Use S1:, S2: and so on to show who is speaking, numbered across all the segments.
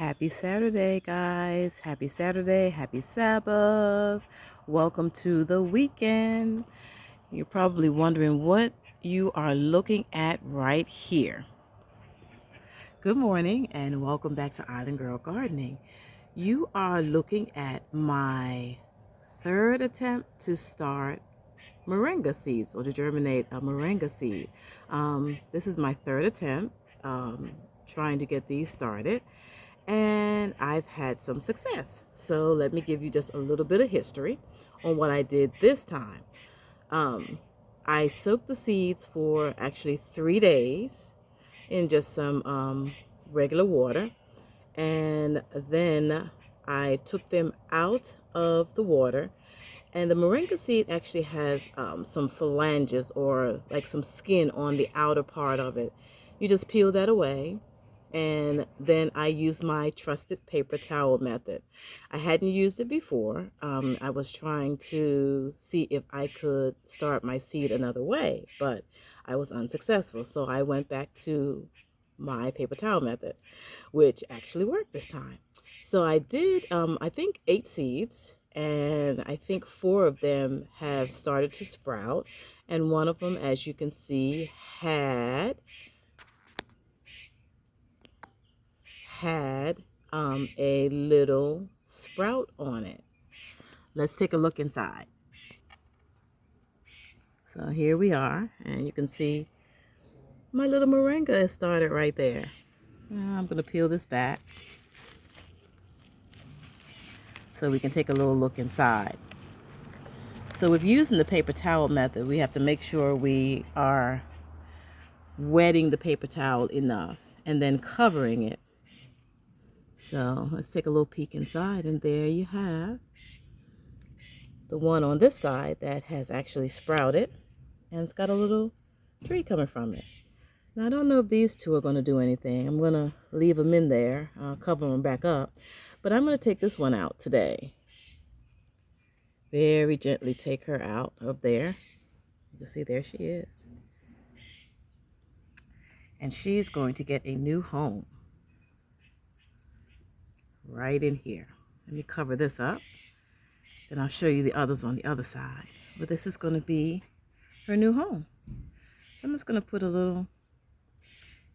S1: Happy Saturday, guys. Happy Saturday. Happy Sabbath. Welcome to the weekend. You're probably wondering what you are looking at right here. Good morning and welcome back to Island Girl Gardening. You are looking at my third attempt to start moringa seeds or to germinate a moringa seed. This is my third attempt trying to get these started, and I've had some success. So let me give you just a little bit of history on what I did this time. I soaked the seeds for actually 3 days in just some regular water, and then I took them out of the water. And the moringa seed actually has some phalanges or like some skin on the outer part of it. You just peel that away, and then I use my trusted paper towel method. I hadn't used it before. I was trying to see if I could start my seed another way, but I was unsuccessful. So I went back to my paper towel method, which actually worked this time. So I did, I think 8 seeds, and I think 4 of them have started to sprout. And one of them, as you can see, had a little sprout on it. Let's take a look inside. So here we are, and you can see my little moringa has started right there. Now I'm going to peel this back so we can take a little look inside. So if using the paper towel method, we have to make sure we are wetting the paper towel enough and then covering it. So let's take a little peek inside, and there you have the one on this side that has actually sprouted, and it's got a little tree coming from it. Now I don't know if these two are going to do anything. I'm going to leave them in there, cover them back up, but I'm going to take this one out today. Very gently take her out of there. You can see there she is. And she's going to get a new home right in here. Let me cover this up. Then I'll show you the others on the other side. But this is going to be her new home. So I'm just going to put a little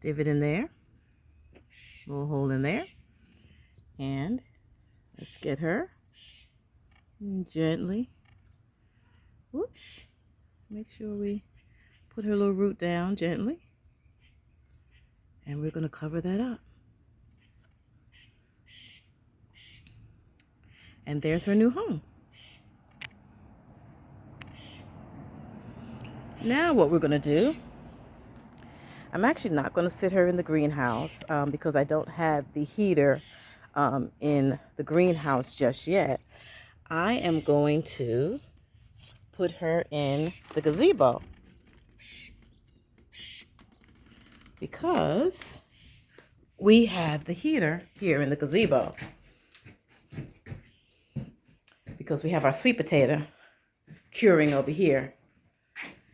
S1: divot in there, a little hole in there. And let's get her gently. Whoops. Make sure we put her little root down gently. And we're going to cover that up. And there's her new home. Now what we're going to do, I'm actually not going to sit her in the greenhouse because I don't have the heater in the greenhouse just yet. I am going to put her in the gazebo because we have the heater here in the gazebo, because we have our sweet potato curing over here.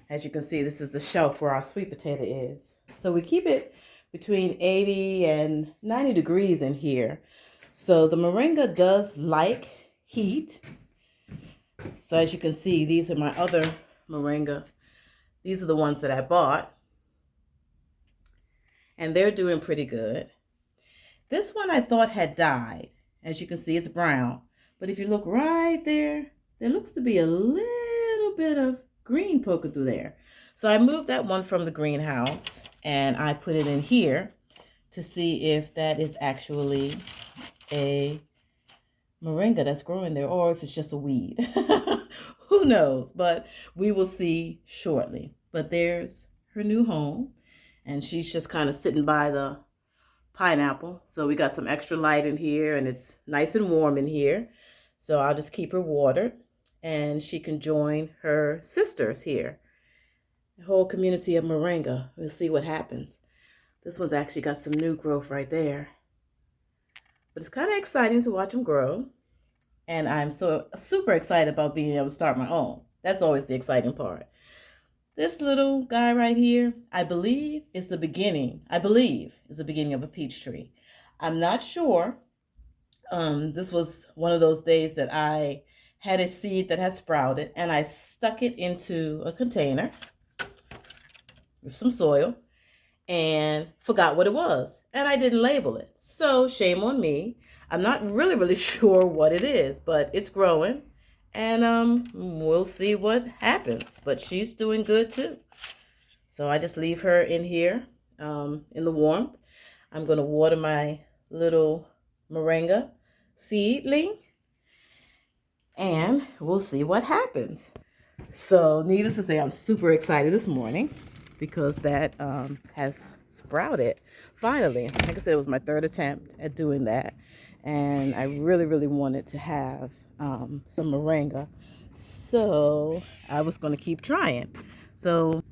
S1: As you can see, this is the shelf where our sweet potato is. So we keep it between 80 and 90 degrees in here. So the moringa does like heat. So as you can see, these are my other moringa. These are the ones that I bought. And they're doing pretty good. This one I thought had died. As you can see, it's brown. But if you look right there, there looks to be a little bit of green poking through there. So I moved that one from the greenhouse and I put it in here to see if that is actually a moringa that's growing there, or if it's just a weed. Who knows? But we will see shortly. But there's her new home, and she's just kind of sitting by the pineapple. So we got some extra light in here, and it's nice and warm in here. So I'll just keep her watered, and she can join her sisters here. The whole community of moringa. We'll see what happens. This one's actually got some new growth right there. But it's kind of exciting to watch them grow. And I'm so super excited about being able to start my own. That's always the exciting part. This little guy right here, I believe is the beginning of a peach tree. I'm not sure. This was one of those days that I had a seed that had sprouted and I stuck it into a container with some soil and forgot what it was. And I didn't label it. So shame on me. I'm not really sure what it is, but it's growing. And we'll see what happens. But she's doing good too. So I just leave her in here in the warmth. I'm going to water my little moringa seedling and we'll see what happens. So needless to say, I'm super excited this morning because that has sprouted finally. Like I said, it was my third attempt at doing that. And I really wanted to have some moringa. So I was going to keep trying. So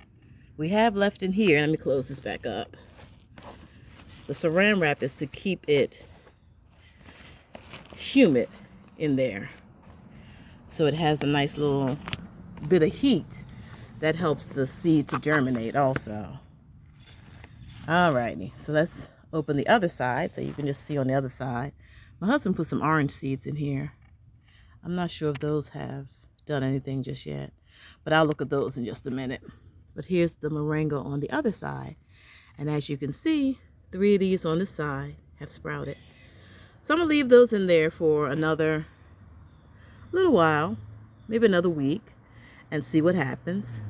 S1: we have left in here, let me close this back up. The saran wrap is to keep it humid in there. So it has a nice little bit of heat that helps the seed to germinate also. Alrighty, so let's open the other side so you can just see on the other side. My husband put some orange seeds in here. I'm not sure if those have done anything just yet, but I'll look at those in just a minute. But here's the moringa on the other side. And as you can see, 3 of these on this side have sprouted. So I'm gonna leave those in there for another little while, maybe another week, and see what happens.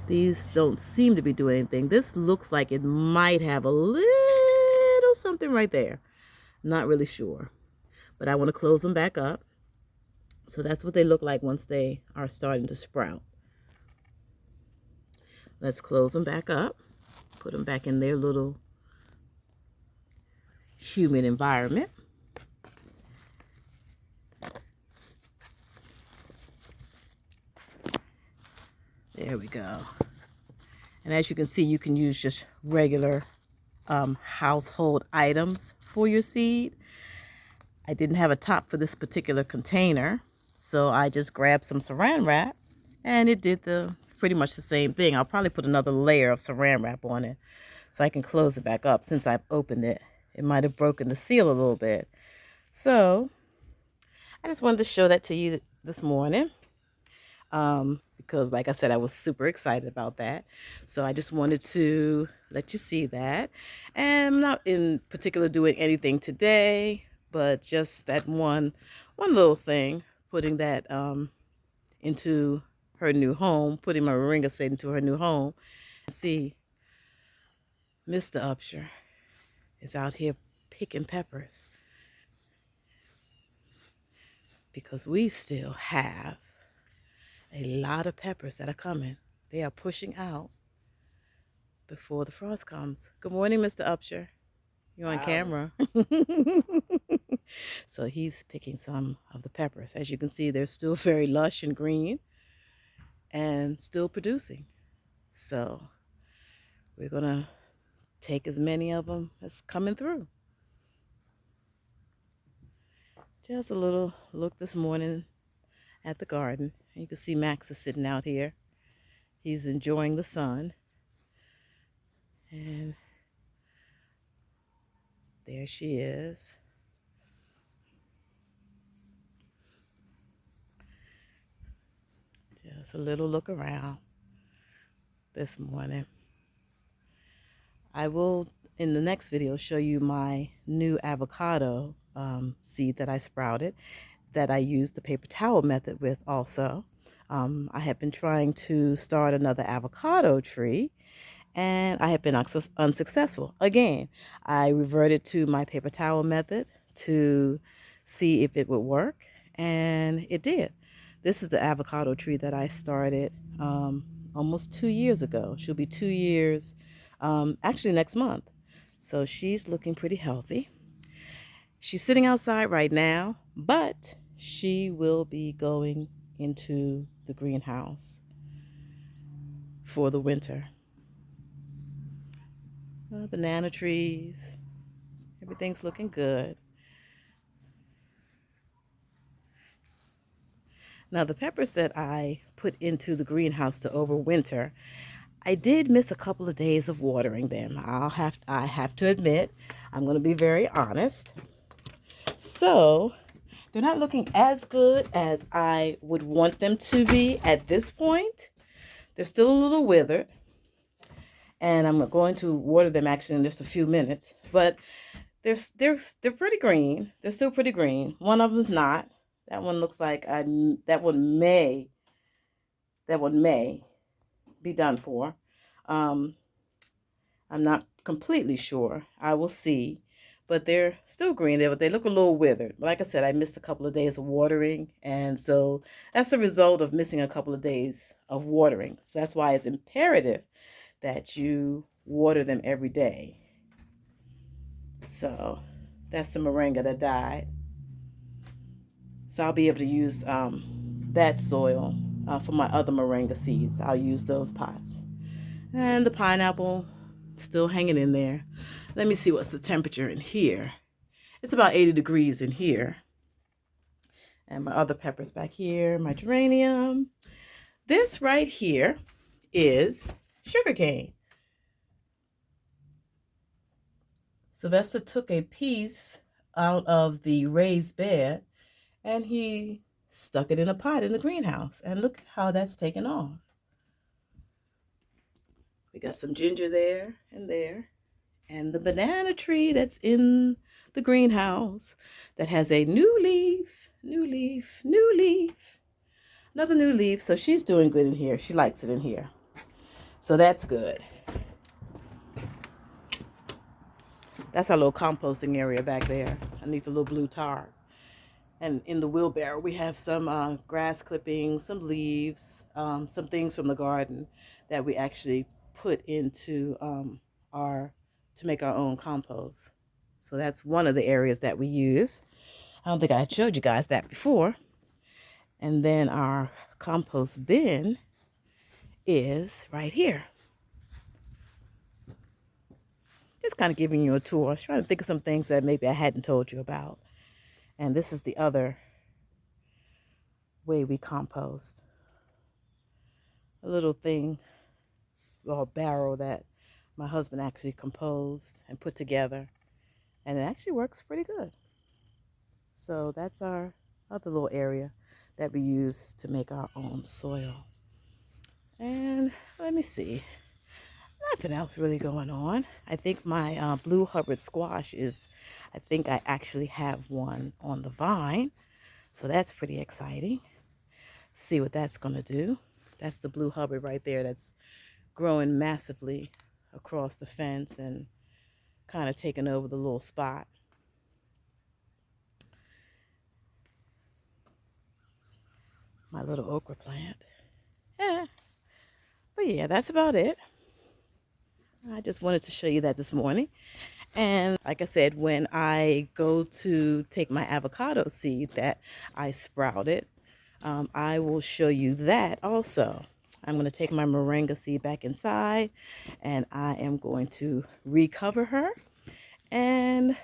S1: These don't seem to be doing anything. This looks like it might have a little something right there. Not really sure. But I want to close them back up. So that's what they look like once they are starting to sprout. Let's close them back up. Put them back in their little humid environment. There we go. And as you can see, you can use just regular household items for your seed. I didn't have a top for this particular container, so I just grabbed some saran wrap and it did pretty much the same thing. I'll probably put another layer of saran wrap on it so I can close it back up. Since I've opened it, it might have broken the seal a little bit. So I just wanted to show that to you this morning. Because like I said, I was super excited about that. So I just wanted to let you see that. And I'm not in particular doing anything today, but just that one little thing, putting that into her new home, putting my moringa seed into her new home. See, Mr. Upshur is out here picking peppers because we still have a lot of peppers that are coming. They are pushing out before the frost comes. Good morning, Mr. Upshur. You're on camera. So he's picking some of the peppers. As you can see, they're still very lush and green and still producing. So we're gonna take as many of them as coming through. Just a little look this morning at the garden. You can see Max is sitting out here. He's enjoying the sun. And there she is. Just a little look around this morning. I will, in the next video, show you my new avocado seed that I sprouted, that I used the paper towel method with also. I have been trying to start another avocado tree, and I have been unsuccessful. Again, I reverted to my paper towel method to see if it would work, and it did. This is the avocado tree that I started almost 2 years ago. She'll be 2 years actually next month. So she's looking pretty healthy. She's sitting outside right now, but she will be going into the greenhouse for the winter. Banana trees, everything's looking good. Now the peppers that I put into the greenhouse to overwinter, I did miss a couple of days of watering them. I have to admit, I'm going to be very honest. So, they're not looking as good as I would want them to be at this point. They're still a little withered, and I'm going to water them actually in just a few minutes. But they're pretty green. They're still pretty green. One of them's not. That one looks like that one may be done for. Um, I'm not completely sure. I will see. But they're still green. They look a little withered. But like I said, I missed a couple of days of watering. And so that's the result of missing a couple of days of watering. So that's why it's imperative that you water them every day. So that's the moringa that died. So I'll be able to use that soil for my other moringa seeds. I'll use those pots. And the pineapple still hanging in there. Let me see what's the temperature in here. It's about 80 degrees in here. And my other peppers back here, my geranium. This right here is sugarcane. Sylvester took a piece out of the raised bed and he stuck it in a pot in the greenhouse. And look at how that's taken off. We got some ginger there and there. And the banana tree that's in the greenhouse that has a new leaf, new leaf, new leaf. Another new leaf. So she's doing good in here. She likes it in here. So that's good. That's our little composting area back there underneath the little blue tar. And in the wheelbarrow, we have some grass clippings, some leaves, some things from the garden that we actually put into to make our own compost. So that's one of the areas that we use. I don't think I had showed you guys that before. And then our compost bin is right here. Just kind of giving you a tour. I was trying to think of some things that maybe I hadn't told you about. And this is the other way we compost. A little thing, a barrel that my husband actually composed and put together. And it actually works pretty good. So that's our other little area that we use to make our own soil. And let me see. Nothing else really going on. I think my blue Hubbard squash I think I actually have one on the vine. So that's pretty exciting. See what that's going to do. That's the blue Hubbard right there that's growing massively across the fence and kind of taking over the little spot. My little okra plant. Yeah. But yeah, that's about it. I just wanted to show you that this morning. And like I said, when I go to take my avocado seed that I sprouted, I will show you that also. I'm going to take my moringa seed back inside and I am going to recover her. And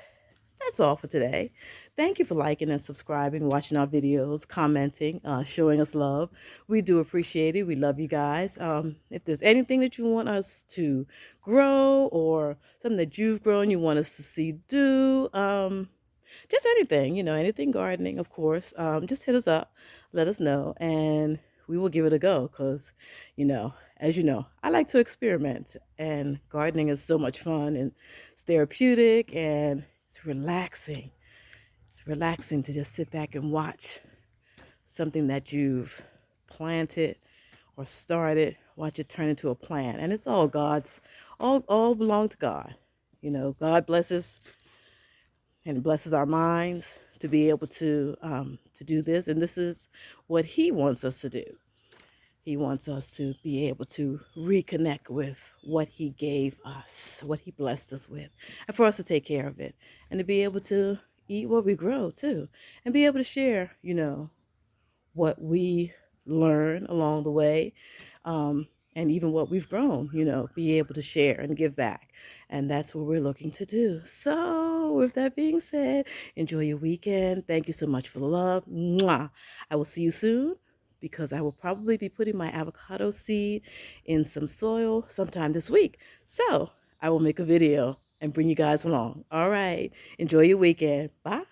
S1: that's all for today. Thank you for liking and subscribing, watching our videos, commenting, showing us love. We do appreciate it. We love you guys. If there's anything that you want us to grow or something that you've grown you want us to see do, just anything, anything gardening, of course, just hit us up, let us know, and we will give it a go because, as you know, I like to experiment, and gardening is so much fun, and it's therapeutic, and it's relaxing. It's relaxing to just sit back and watch something that you've planted or started, watch it turn into a plant. And it's all God's, all belong to God. God blesses and blesses our minds to be able to do this. And this is what He wants us to do. He wants us to be able to reconnect with what He gave us, what He blessed us with, and for us to take care of it, and to be able to eat what we grow too, and be able to share, what we learn along the way, and even what we've grown, be able to share and give back. And that's what we're looking to do. So with that being said, enjoy your weekend. Thank you so much for the love. Mwah. I will see you soon. because I will probably be putting my avocado seed in some soil sometime this week. So I will make a video and bring you guys along. All right. Enjoy your weekend. Bye.